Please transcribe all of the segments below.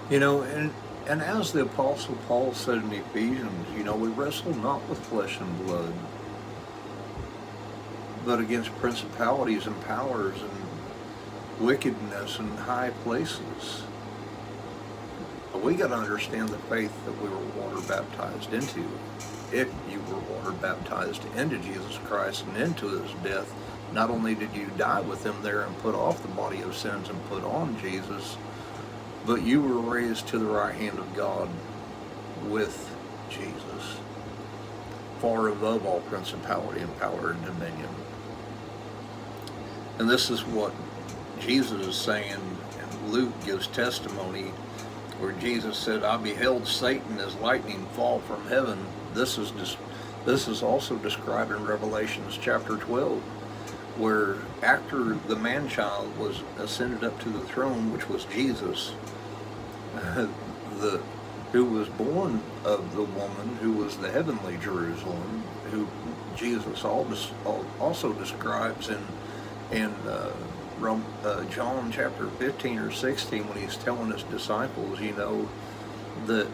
And as the Apostle Paul said in Ephesians, we wrestle not with flesh and blood, but against principalities and powers and wickedness in high places. But we got to understand the faith that we were water baptized into. If you were water baptized into Jesus Christ and into his death, not only did you die with him there and put off the body of sins and put on Jesus, but you were raised to the right hand of God with Jesus, far above all principality and power and dominion. And this is what Jesus is saying, and Luke gives testimony where Jesus said, I beheld Satan as lightning fall from heaven. This is also described in Revelations chapter 12, where after the man-child was ascended up to the throne, which was Jesus, who was born of the woman, who was the heavenly Jerusalem, who Jesus also describes in John chapter 15 or 16 when he's telling his disciples, that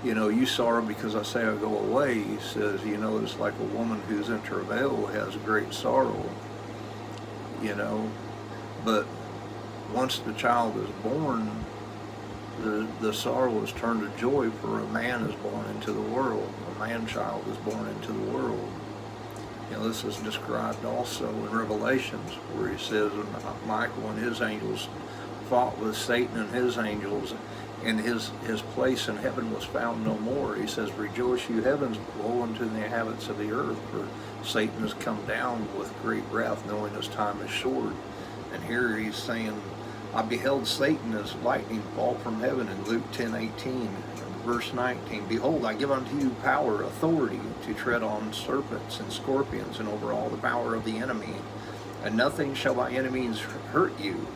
you sorrow because I say I go away. He says, it's like a woman who's in travail has great sorrow, but once the child is born, the sorrow is turned to joy, for a man is born into the world. A man-child is born into the world. This is described also in Revelations, where he says, Michael and his angels fought with Satan and his angels, and his place in heaven was found no more. He says, rejoice, you heavens, woe unto the inhabitants of the earth, for Satan has come down with great wrath, knowing his time is short. And here he's saying, I beheld Satan as lightning fall from heaven in Luke 10:18, verse 19. Behold, I give unto you power, authority, to tread on serpents and scorpions, and over all the power of the enemy, and nothing shall by enemies hurt you.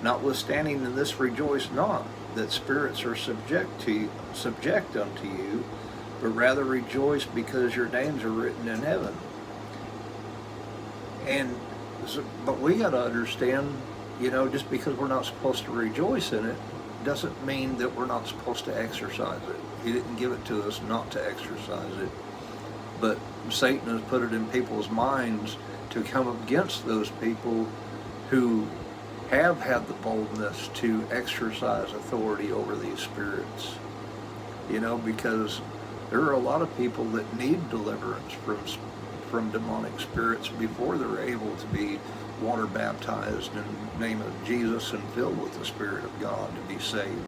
Notwithstanding in this rejoice not, that spirits are subject unto you, but rather rejoice because your names are written in heaven. But we got to understand, just because we're not supposed to rejoice in it, doesn't mean that we're not supposed to exercise it. He didn't give it to us not to exercise it. But Satan has put it in people's minds to come against those people who have had the boldness to exercise authority over these spirits. Because there are a lot of people that need deliverance from demonic spirits before they're able to be water baptized in the name of Jesus and filled with the Spirit of God to be saved.